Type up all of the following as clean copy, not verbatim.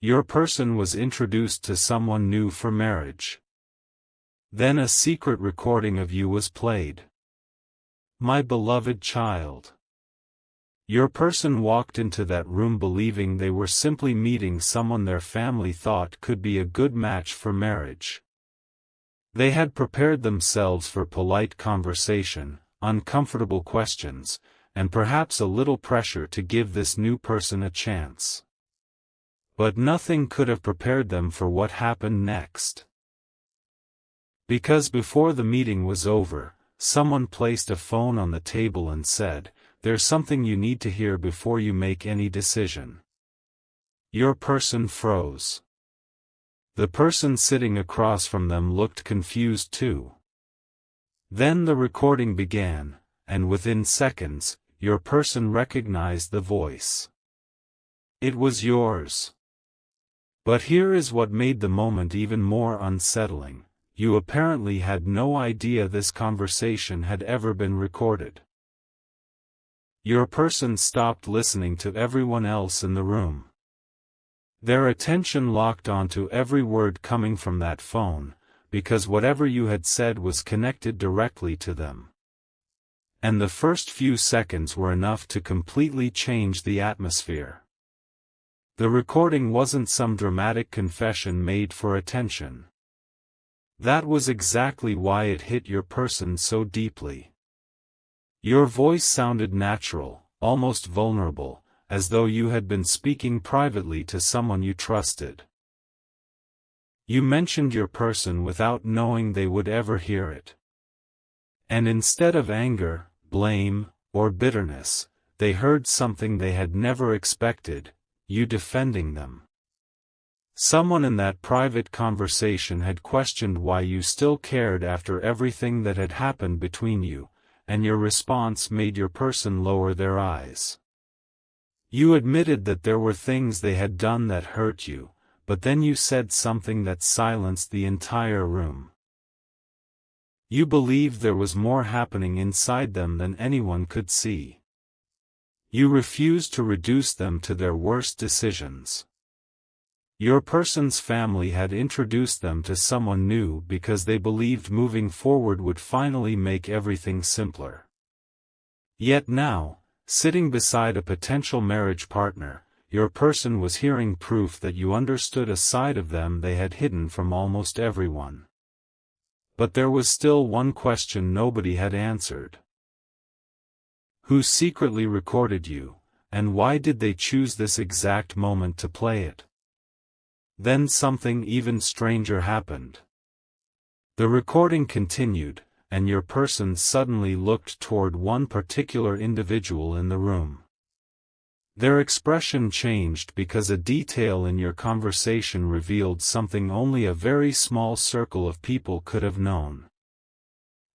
Your person was introduced to someone new for marriage. Then a secret recording of you was played. My beloved child. Your person walked into that room believing they were simply meeting someone their family thought could be a good match for marriage. They had prepared themselves for polite conversation, uncomfortable questions, and perhaps a little pressure to give this new person a chance. But nothing could have prepared them for what happened next. Because before the meeting was over, someone placed a phone on the table and said, "There's something you need to hear before you make any decision." Your person froze. The person sitting across from them looked confused too. Then the recording began, and within seconds, your person recognized the voice. It was yours. But here is what made the moment even more unsettling. You apparently had no idea this conversation had ever been recorded. Your person stopped listening to everyone else in the room. Their attention locked onto every word coming from that phone, because whatever you had said was connected directly to them. And the first few seconds were enough to completely change the atmosphere. The recording wasn't some dramatic confession made for attention. That was exactly why it hit your person so deeply. Your voice sounded natural, almost vulnerable, as though you had been speaking privately to someone you trusted. You mentioned your person without knowing they would ever hear it. And instead of anger, blame, or bitterness, they heard something they had never expected: you defending them. Someone in that private conversation had questioned why you still cared after everything that had happened between you, and your response made your person lower their eyes. You admitted that there were things they had done that hurt you, but then you said something that silenced the entire room. You believed there was more happening inside them than anyone could see. You refused to reduce them to their worst decisions. Your person's family had introduced them to someone new because they believed moving forward would finally make everything simpler. Yet now, sitting beside a potential marriage partner, your person was hearing proof that you understood a side of them they had hidden from almost everyone. But there was still one question nobody had answered. Who secretly recorded you, and why did they choose this exact moment to play it? Then something even stranger happened. The recording continued, and your person suddenly looked toward one particular individual in the room. Their expression changed because a detail in your conversation revealed something only a very small circle of people could have known.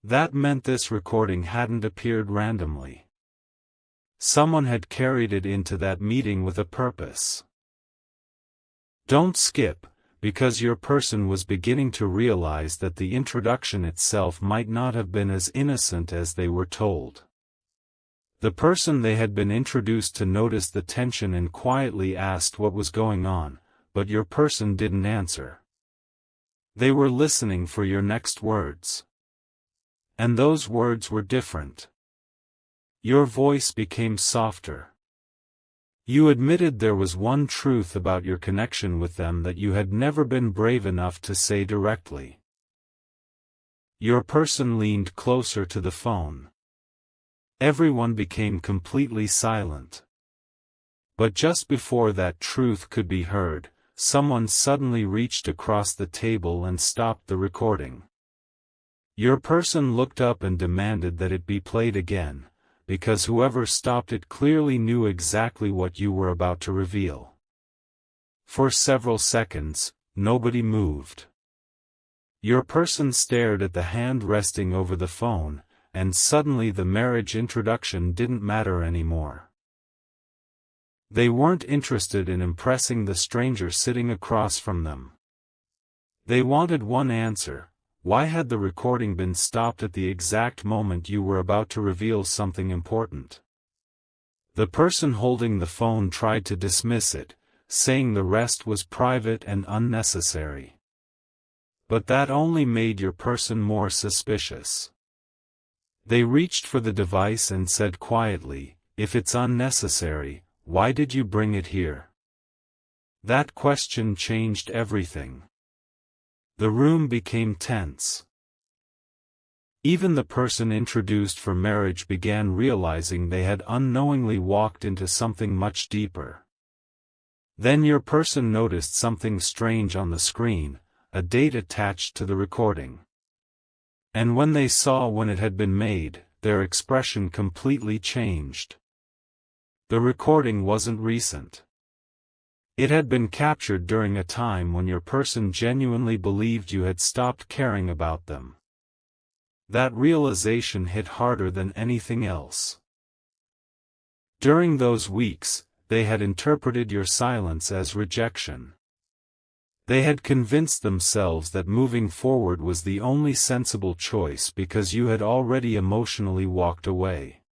That meant this recording hadn't appeared randomly. Someone had carried it into that meeting with a purpose. Don't skip, because your person was beginning to realize that the introduction itself might not have been as innocent as they were told. The person they had been introduced to noticed the tension and quietly asked what was going on, but your person didn't answer. They were listening for your next words. And those words were different. Your voice became softer. You admitted there was one truth about your connection with them that you had never been brave enough to say directly. Your person leaned closer to the phone. Everyone became completely silent. But just before that truth could be heard, someone suddenly reached across the table and stopped the recording. Your person looked up and demanded that it be played again, because whoever stopped it clearly knew exactly what you were about to reveal. For several seconds, nobody moved. Your person stared at the hand resting over the phone, and suddenly the marriage introduction didn't matter anymore. They weren't interested in impressing the stranger sitting across from them. They wanted one answer: why had the recording been stopped at the exact moment you were about to reveal something important? The person holding the phone tried to dismiss it, saying the rest was private and unnecessary. But that only made your person more suspicious. They reached for the device and said quietly, "If it's unnecessary, why did you bring it here?" That question changed everything. The room became tense. Even the person introduced for marriage began realizing they had unknowingly walked into something much deeper. Then your person noticed something strange on the screen, a date attached to the recording. And when they saw when it had been made, their expression completely changed. The recording wasn't recent. It had been captured during a time when your person genuinely believed you had stopped caring about them. That realization hit harder than anything else. During those weeks, they had interpreted your silence as rejection. They had convinced themselves that moving forward was the only sensible choice because you had already emotionally walked away.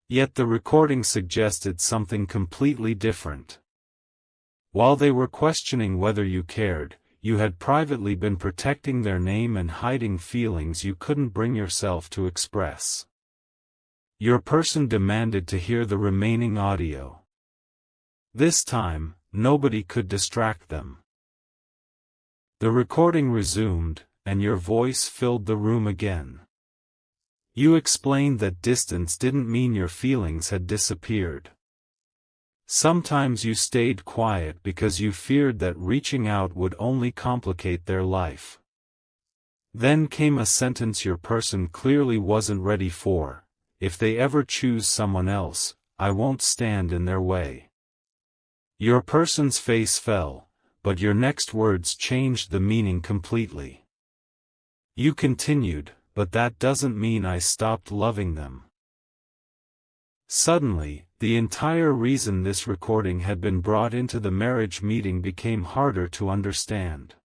Yet the recording suggested something completely different. While they were questioning whether you cared, you had privately been protecting their name and hiding feelings you couldn't bring yourself to express. Your person demanded to hear the remaining audio. This time, nobody could distract them. The recording resumed, and your voice filled the room again. You explained that distance didn't mean your feelings had disappeared. Sometimes you stayed quiet because you feared that reaching out would only complicate their life. Then came a sentence your person clearly wasn't ready for: "If they ever choose someone else, I won't stand in their way." Your person's face fell, but your next words changed the meaning completely. You continued, "But that doesn't mean I stopped loving them." Suddenly, the entire reason this recording had been brought into the marriage meeting became harder to understand.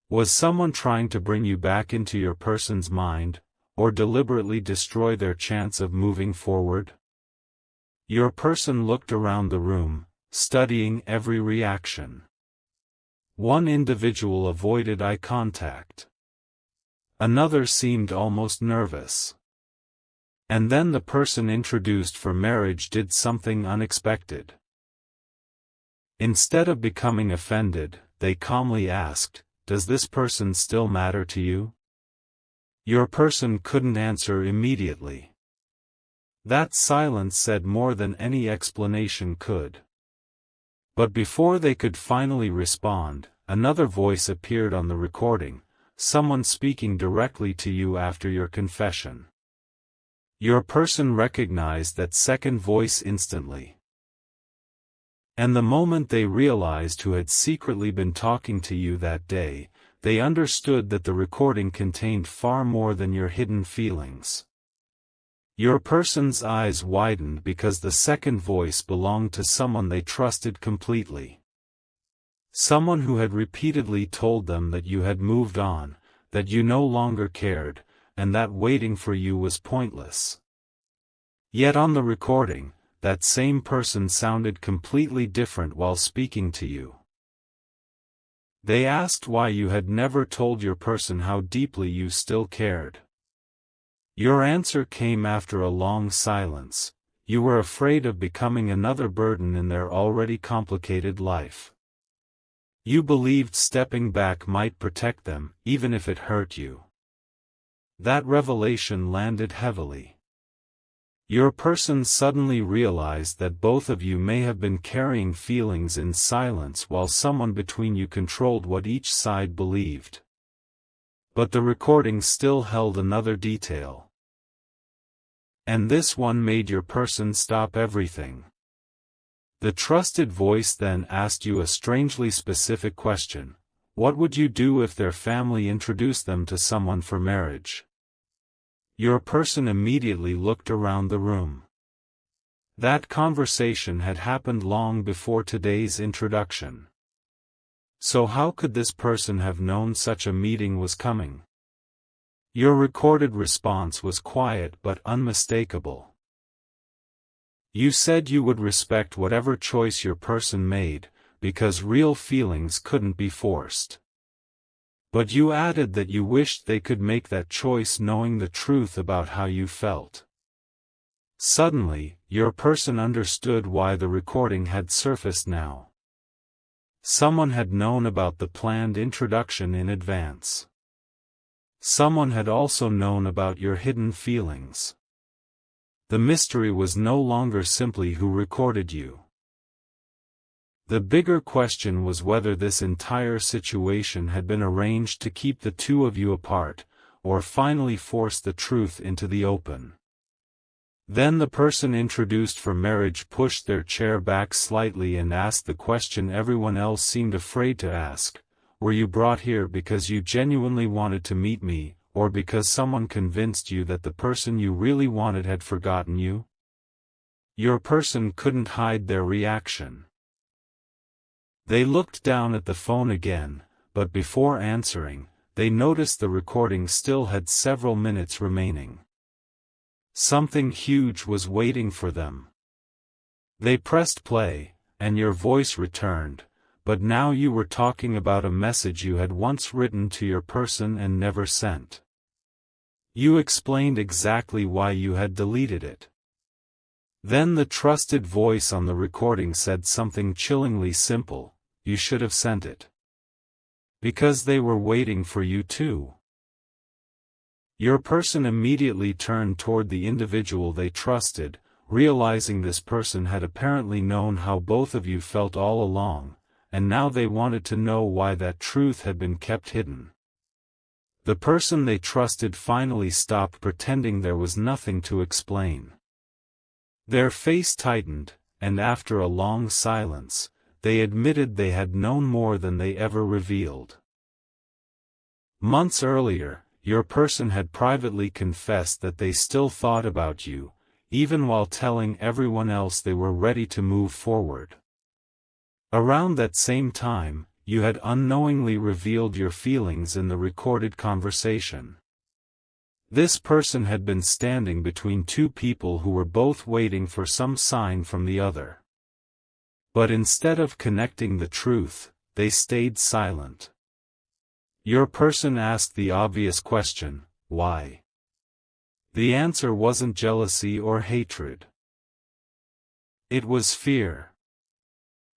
Was someone trying to bring you back into your person's mind, or deliberately destroy their chance of moving forward? Your person looked around the room, studying every reaction. One individual avoided eye contact. Another seemed almost nervous. And then the person introduced for marriage did something unexpected. Instead of becoming offended, they calmly asked, "Does this person still matter to you?" Your person couldn't answer immediately. That silence said more than any explanation could. But before they could finally respond, another voice appeared on the recording, someone speaking directly to you after your confession. Your person recognized that second voice instantly. And the moment they realized who had secretly been talking to you that day, they understood that the recording contained far more than your hidden feelings. Your person's eyes widened because the second voice belonged to someone they trusted completely. Someone who had repeatedly told them that you had moved on, that you no longer cared, and that waiting for you was pointless. Yet on the recording, that same person sounded completely different while speaking to you. They asked why you had never told your person how deeply you still cared. Your answer came after a long silence: you were afraid of becoming another burden in their already complicated life. You believed stepping back might protect them, even if it hurt you. That revelation landed heavily. Your person suddenly realized that both of you may have been carrying feelings in silence while someone between you controlled what each side believed. But the recording still held another detail. And this one made your person stop everything. The trusted voice then asked you a strangely specific question: what would you do if their family introduced them to someone for marriage? Your person immediately looked around the room. That conversation had happened long before today's introduction. So how could this person have known such a meeting was coming? Your recorded response was quiet but unmistakable. You said you would respect whatever choice your person made, because real feelings couldn't be forced. But you added that you wished they could make that choice knowing the truth about how you felt. Suddenly, your person understood why the recording had surfaced now. Someone had known about the planned introduction in advance. Someone had also known about your hidden feelings. The mystery was no longer simply who recorded you. The bigger question was whether this entire situation had been arranged to keep the two of you apart, or finally force the truth into the open. Then the person introduced for marriage pushed their chair back slightly and asked the question everyone else seemed afraid to ask: were you brought here because you genuinely wanted to meet me, or because someone convinced you that the person you really wanted had forgotten you? Your person couldn't hide their reaction. They looked down at the phone again, but before answering, they noticed the recording still had several minutes remaining. Something huge was waiting for them. They pressed play, and your voice returned, but now you were talking about a message you had once written to your person and never sent. You explained exactly why you had deleted it. Then the trusted voice on the recording said something chillingly simple: you should have sent it. Because they were waiting for you too. Your person immediately turned toward the individual they trusted, realizing this person had apparently known how both of you felt all along, and now they wanted to know why that truth had been kept hidden. The person they trusted finally stopped pretending there was nothing to explain. Their face tightened, and after a long silence, they admitted they had known more than they ever revealed. Months earlier, your person had privately confessed that they still thought about you, even while telling everyone else they were ready to move forward. Around that same time, you had unknowingly revealed your feelings in the recorded conversation. This person had been standing between two people who were both waiting for some sign from the other. But instead of connecting the truth, they stayed silent. Your person asked the obvious question: why? The answer wasn't jealousy or hatred. It was fear.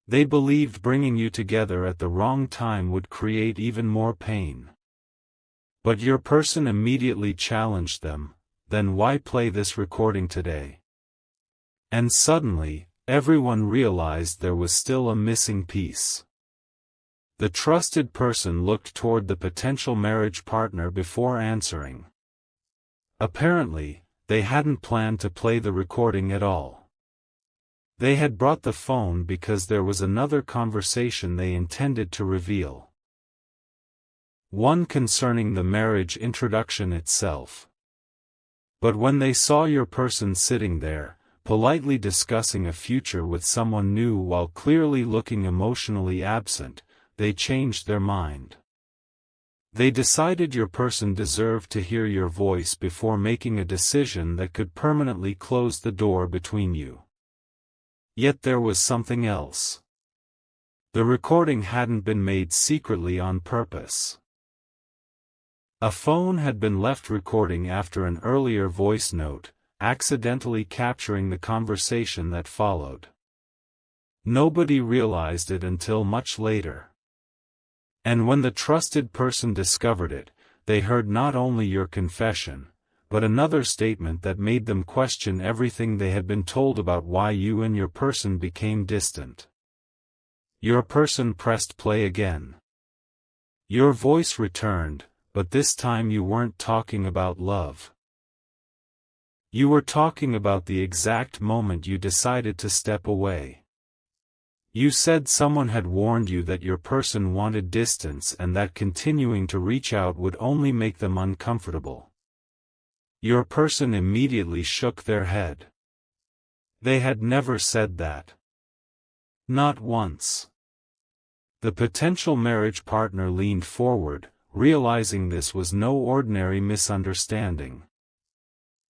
They believed bringing you together at the wrong time would create even more pain. But your person immediately challenged them: then why play this recording today? And suddenly, everyone realized there was still a missing piece. The trusted person looked toward the potential marriage partner before answering. Apparently, they hadn't planned to play the recording at all. They had brought the phone because there was another conversation they intended to reveal. One concerning the marriage introduction itself. But when they saw your person sitting there, politely discussing a future with someone new while clearly looking emotionally absent, they changed their mind. They decided your person deserved to hear your voice before making a decision that could permanently close the door between you. Yet there was something else. The recording hadn't been made secretly on purpose. A phone had been left recording after an earlier voice note, accidentally capturing the conversation that followed. Nobody realized it until much later. And when the trusted person discovered it, they heard not only your confession, but another statement that made them question everything they had been told about why you and your person became distant. Your person pressed play again. Your voice returned, but this time you weren't talking about love. You were talking about the exact moment you decided to step away. You said someone had warned you that your person wanted distance and that continuing to reach out would only make them uncomfortable. Your person immediately shook their head. They had never said that. Not once. The potential marriage partner leaned forward, realizing this was no ordinary misunderstanding.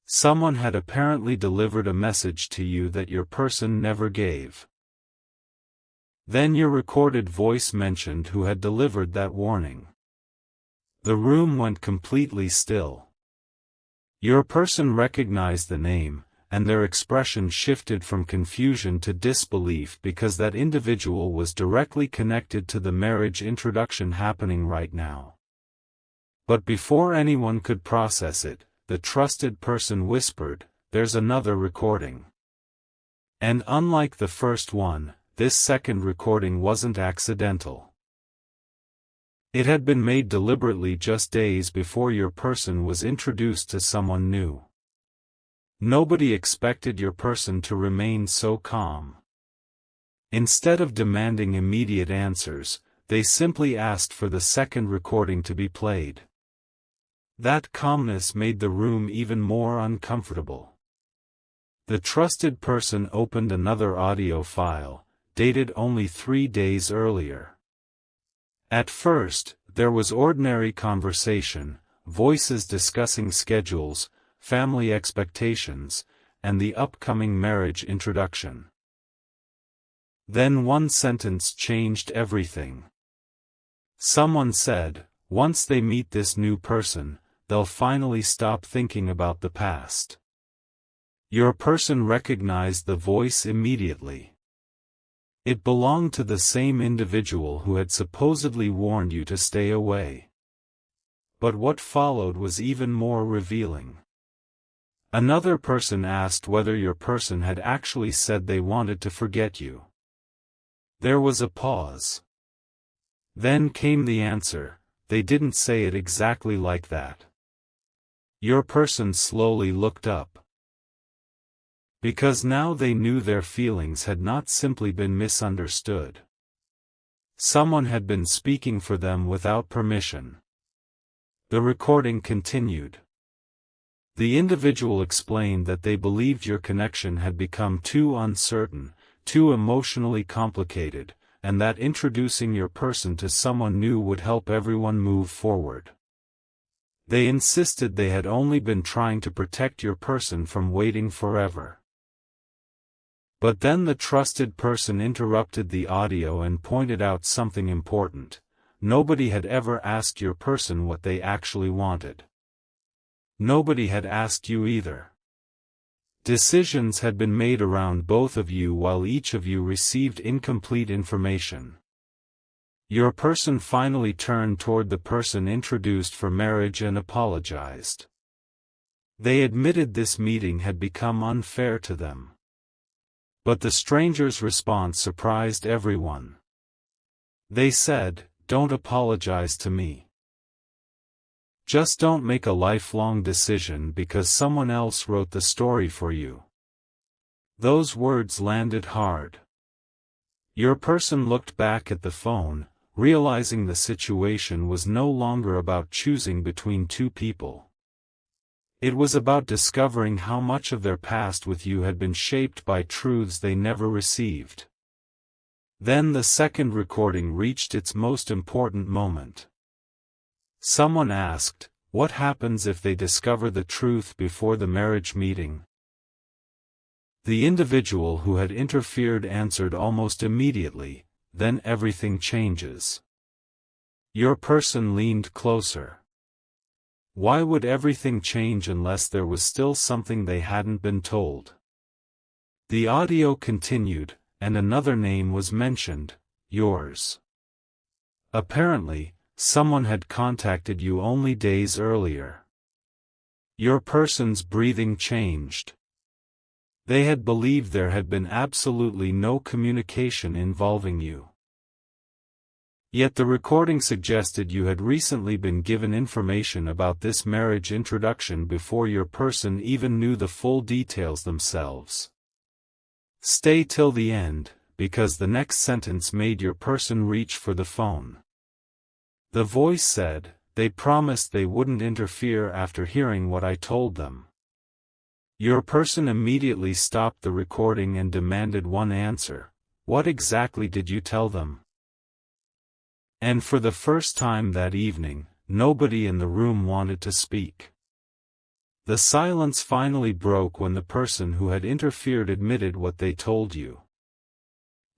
Someone had apparently delivered a message to you that your person never gave. Then your recorded voice mentioned who had delivered that warning. The room went completely still. Your person recognized the name, and their expression shifted from confusion to disbelief because that individual was directly connected to the marriage introduction happening right now. But before anyone could process it, the trusted person whispered, "There's another recording." And unlike the first one, this second recording wasn't accidental. It had been made deliberately just days before your person was introduced to someone new. Nobody expected your person to remain so calm. Instead of demanding immediate answers, they simply asked for the second recording to be played. That calmness made the room even more uncomfortable. The trusted person opened another audio file, dated only 3 days earlier. At first, there was ordinary conversation, voices discussing schedules, family expectations, and the upcoming marriage introduction. Then one sentence changed everything. Someone said, once they meet this new person, they'll finally stop thinking about the past. Your person recognized the voice immediately. It belonged to the same individual who had supposedly warned you to stay away. But what followed was even more revealing. Another person asked whether your person had actually said they wanted to forget you. There was a pause. Then came the answer, they didn't say it exactly like that. Your person slowly looked up. Because now they knew their feelings had not simply been misunderstood. Someone had been speaking for them without permission. The recording continued. The individual explained that they believed your connection had become too uncertain, too emotionally complicated, and that introducing your person to someone new would help everyone move forward. They insisted they had only been trying to protect your person from waiting forever. But then the trusted person interrupted the audio and pointed out something important. Nobody had ever asked your person what they actually wanted. Nobody had asked you either. Decisions had been made around both of you while each of you received incomplete information. Your person finally turned toward the person introduced for marriage and apologized. They admitted this meeting had become unfair to them. But the stranger's response surprised everyone. They said, "Don't apologize to me. Just don't make a lifelong decision because someone else wrote the story for you." Those words landed hard. Your person looked back at the phone, realizing the situation was no longer about choosing between two people. It was about discovering how much of their past with you had been shaped by truths they never received. Then the second recording reached its most important moment. Someone asked, what happens if they discover the truth before the marriage meeting? The individual who had interfered answered almost immediately, then everything changes. Your person leaned closer. Why would everything change unless there was still something they hadn't been told? The audio continued, and another name was mentioned, yours. Apparently, someone had contacted you only days earlier. Your person's breathing changed. They had believed there had been absolutely no communication involving you. Yet the recording suggested you had recently been given information about this marriage introduction before your person even knew the full details themselves. Stay till the end, because the next sentence made your person reach for the phone. The voice said, "They promised they wouldn't interfere after hearing what I told them." Your person immediately stopped the recording and demanded one answer. What exactly did you tell them? And for the first time that evening, nobody in the room wanted to speak. The silence finally broke when the person who had interfered admitted what they told you.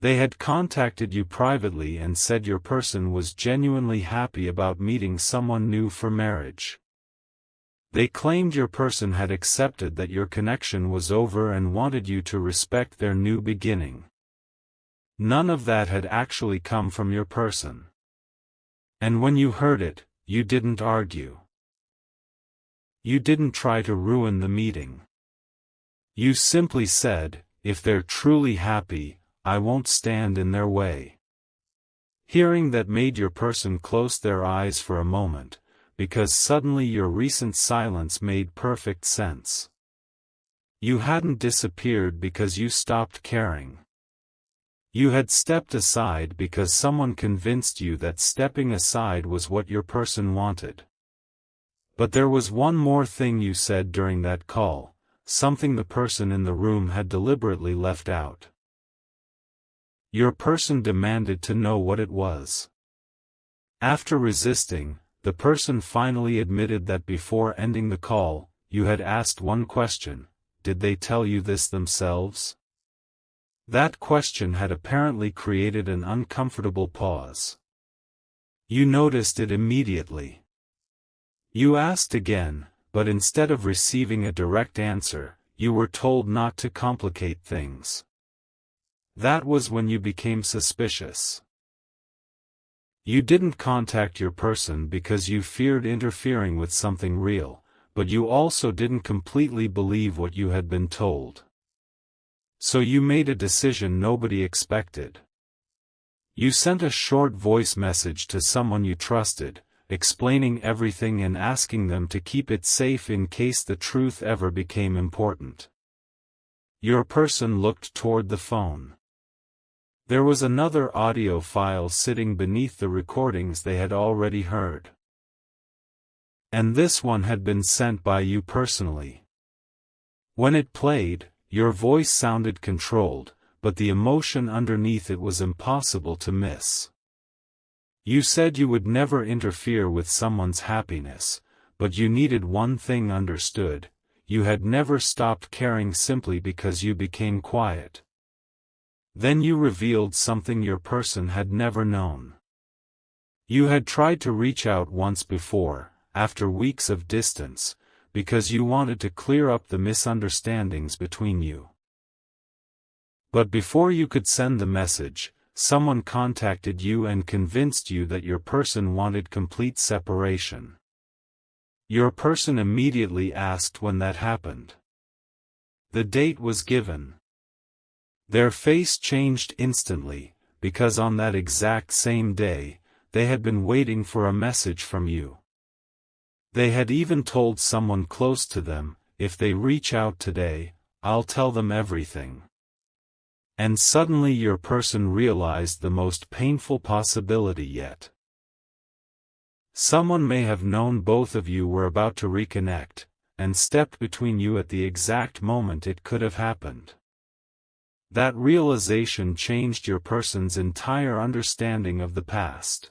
They had contacted you privately and said your person was genuinely happy about meeting someone new for marriage. They claimed your person had accepted that your connection was over and wanted you to respect their new beginning. None of that had actually come from your person. And when you heard it, you didn't argue. You didn't try to ruin the meeting. You simply said, if they're truly happy, I won't stand in their way. Hearing that made your person close their eyes for a moment, because suddenly your recent silence made perfect sense. You hadn't disappeared because you stopped caring. You had stepped aside because someone convinced you that stepping aside was what your person wanted. But there was one more thing you said during that call, something the person in the room had deliberately left out. Your person demanded to know what it was. After resisting, the person finally admitted that before ending the call, you had asked one question: did they tell you this themselves? That question had apparently created an uncomfortable pause. You noticed it immediately. You asked again, but instead of receiving a direct answer, you were told not to complicate things. That was when you became suspicious. You didn't contact your person because you feared interfering with something real, but you also didn't completely believe what you had been told. So you made a decision nobody expected. You sent a short voice message to someone you trusted, explaining everything and asking them to keep it safe in case the truth ever became important. Your person looked toward the phone. There was another audio file sitting beneath the recordings they had already heard. And this one had been sent by you personally. When it played, your voice sounded controlled, but the emotion underneath it was impossible to miss. You said you would never interfere with someone's happiness, but you needed one thing understood: you had never stopped caring simply because you became quiet. Then you revealed something your person had never known. You had tried to reach out once before, after weeks of distance, because you wanted to clear up the misunderstandings between you. But before you could send the message, someone contacted you and convinced you that your person wanted complete separation. Your person immediately asked when that happened. The date was given. Their face changed instantly, because on that exact same day, they had been waiting for a message from you. They had even told someone close to them, if they reach out today, I'll tell them everything. And suddenly your person realized the most painful possibility yet. Someone may have known both of you were about to reconnect, and stepped between you at the exact moment it could have happened. That realization changed your person's entire understanding of the past.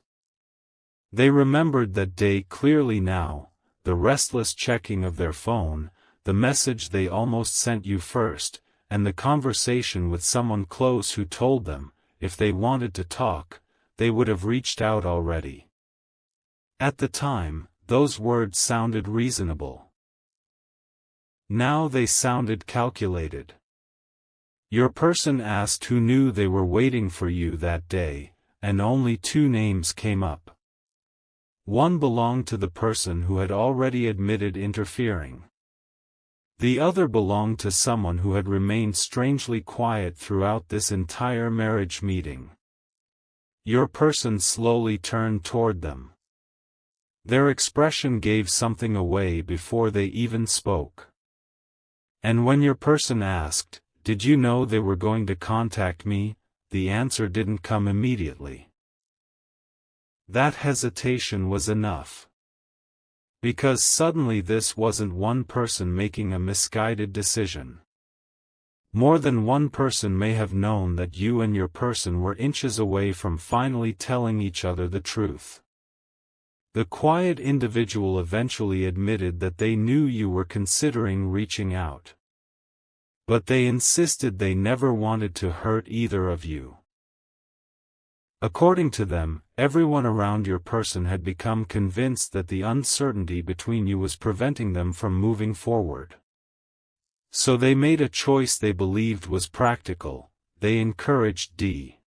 They remembered that day clearly now, the restless checking of their phone, the message they almost sent you first, and the conversation with someone close who told them, if they wanted to talk, they would have reached out already. At the time, those words sounded reasonable. Now they sounded calculated. Your person asked who knew they were waiting for you that day, and only two names came up. One belonged to the person who had already admitted interfering. The other belonged to someone who had remained strangely quiet throughout this entire marriage meeting. Your person slowly turned toward them. Their expression gave something away before they even spoke. And when your person asked, "Did you know they were going to contact me?" the answer didn't come immediately. That hesitation was enough. Because suddenly this wasn't one person making a misguided decision. More than one person may have known that you and your person were inches away from finally telling each other the truth. The quiet individual eventually admitted that they knew you were considering reaching out. But they insisted they never wanted to hurt either of you. According to them, everyone around your person had become convinced that the uncertainty between you was preventing them from moving forward. So they made a choice they believed was practical. They encouraged D.